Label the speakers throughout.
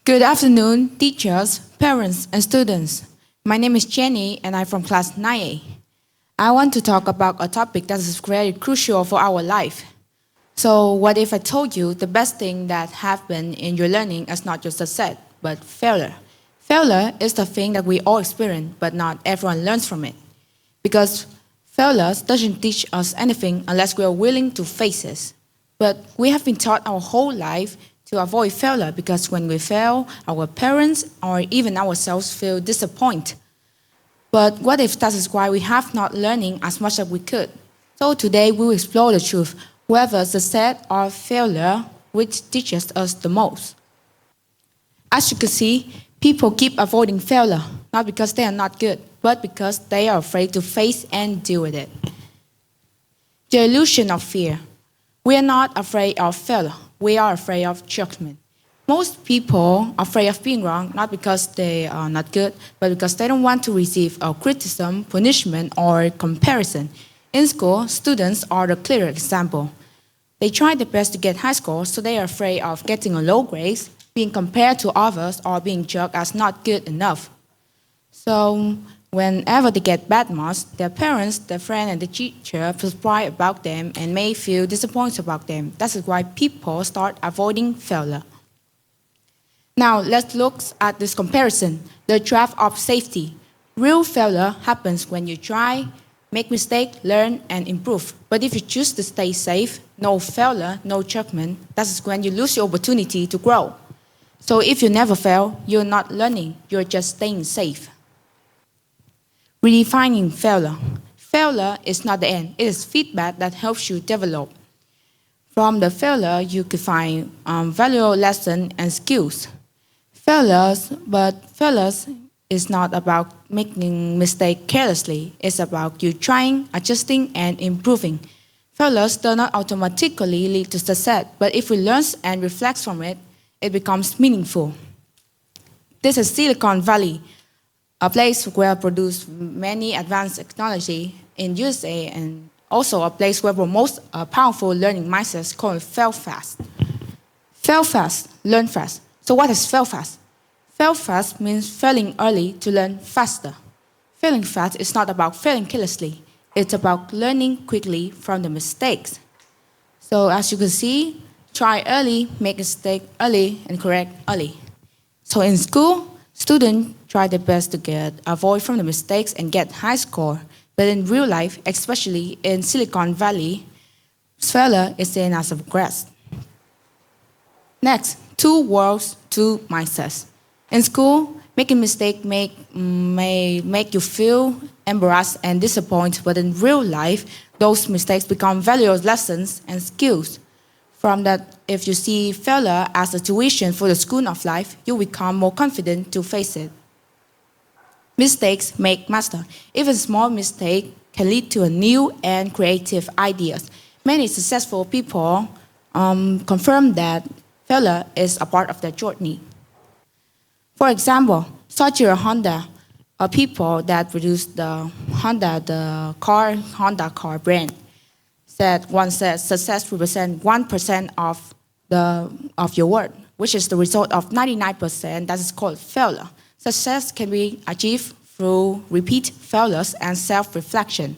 Speaker 1: Good afternoon, teachers, parents, and students. My name is Jenny, and I'm from class 9A. I want to talk about a topic that is very crucial for our life. So, what if I told you the best thing that happened in your learning is not just success, but failure? Failure is the thing that we all experience, but not everyone learns from it. Because failure doesn't teach us anything unless we are willing to face it. But we have been taught our whole life to avoid failure because when we fail, our parents or even ourselves feel disappointed. But what if that is why we have not learning as much as we could? So today we will explore the truth, whether success or failure, which teaches us the most. As you can see, people keep avoiding failure, not because they are not good, but because they are afraid to face and deal with it. The illusion of fear. We are not afraid of failure. We are afraid of judgment. Most people are afraid of being wrong, not because they are not good, but because they don't want to receive a criticism, punishment, or comparison. In school, students are the clear example. They try their best to get high scores, so they are afraid of getting a low grade, being compared to others, or being judged as not good enough. So whenever they get bad marks, their parents, their friend, and the teacher feel pride about them and may feel disappointed about them. That is why people start avoiding failure. Now let's look at this comparison, the trap of safety. Real failure happens when you try, make mistakes, learn, and improve. But if you choose to stay safe, no failure, no judgment, that is when you lose your opportunity to grow. So if you never fail, you're not learning, you're just staying safe. Redefining failure. Failure is not the end. It is feedback that helps you develop. From the failure, you could find valuable lessons and skills. Failures is not about making mistakes carelessly. It's about you trying, adjusting, and improving. Failures do not automatically lead to success, but if we learn and reflect from it, it becomes meaningful. This is Silicon Valley, a place where produce many advanced technology in USA, and also a place where promotes a powerful learning mindset called fail fast. Fail fast, learn fast. So what is fail fast? Fail fast means failing early to learn faster. Failing fast is not about failing carelessly. It's about learning quickly from the mistakes. So as you can see, try early, make mistake early, and correct early. So in school, students try their best to avoid from the mistakes and get high score. But in real life, especially in Silicon Valley, failure is seen as a progress. Next, two worlds, two mindsets. In school, making mistakes may make you feel embarrassed and disappointed, but in real life, those mistakes become valuable lessons and skills. From that, if you see failure as a tuition for the school of life, you become more confident to face it. Mistakes make master. Even small mistakes can lead to a new and creative ideas. Many successful people confirm that failure is a part of their journey. For example, Soichiro Honda, a people that produced the Honda car brand, once said success represents 1% of your work, which is the result of 99%. That is called failure. Success can be achieved through repeat failures and self-reflection.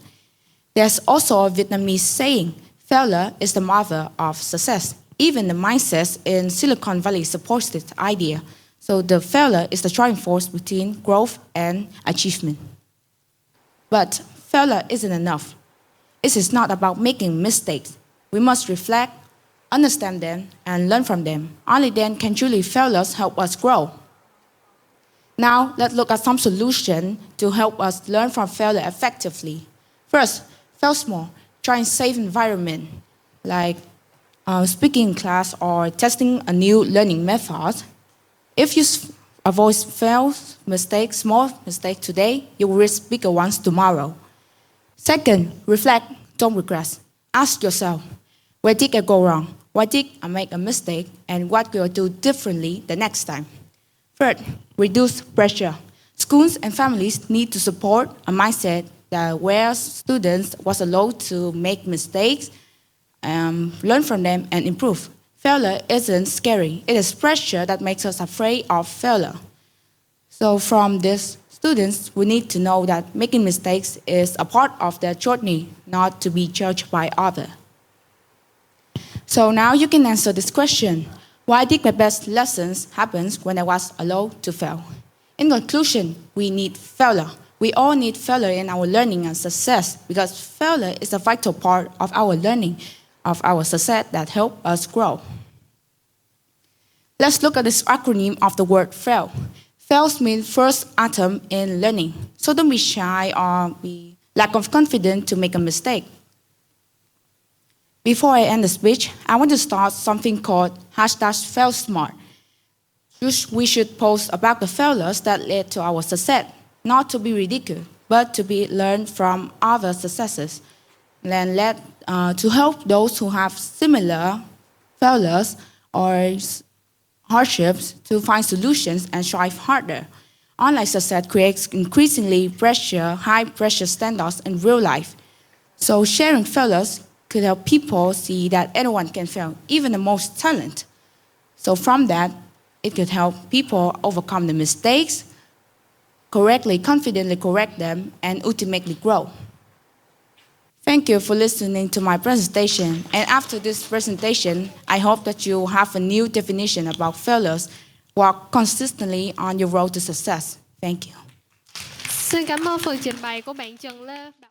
Speaker 1: There's also a Vietnamese saying, failure is the mother of success. Even the mindset in Silicon Valley supports this idea. So the failure is the driving force between growth and achievement. But failure isn't enough. It is not about making mistakes. We must reflect, understand them, and learn from them. Only then can truly failures help us grow. Now, let's look at some solutions to help us learn from failure effectively. First, fail small. Try a safe environment, like speaking in class or testing a new learning method. If you avoid small mistakes today, you will risk bigger ones tomorrow. Second, reflect, don't regress. Ask yourself, where did I go wrong? Why did I make a mistake? And what will I do differently the next time? Third, reduce pressure. Schools and families need to support a mindset that where students was allowed to make mistakes, learn from them, and improve. failure isn't scary. It is pressure that makes us afraid of failure. So from this, students, we need to know that making mistakes is a part of their journey, not to be judged by others. So now you can answer this question. Why did my best lessons happen when I was allowed to fail? In conclusion, we need failure. We all need failure in our learning and success because failure is a vital part of our learning, of our success that help us grow. Let's look at this acronym of the word fail. Fails means first attempt in learning. So don't be shy or be lack of confidence to make a mistake. Before I end the speech, I want to start something called #FailSmart. We should post about the failures that led to our success, not to be ridiculed, but to be learned from other successes. And to help those who have similar failures or hardships to find solutions and strive harder. Online success creates increasingly high pressure standards in real life. So sharing failures could help people see that anyone can fail, even the most talented. So from that, it could help people overcome the mistakes, confidently correct them, and ultimately grow. Thank you for listening to my presentation. And after this presentation, I hope that you have a new definition about failures. Work consistently on your road to success. Thank you.
Speaker 2: Xin cảm ơn phần trình bày của bạn Trần Lê Bảo.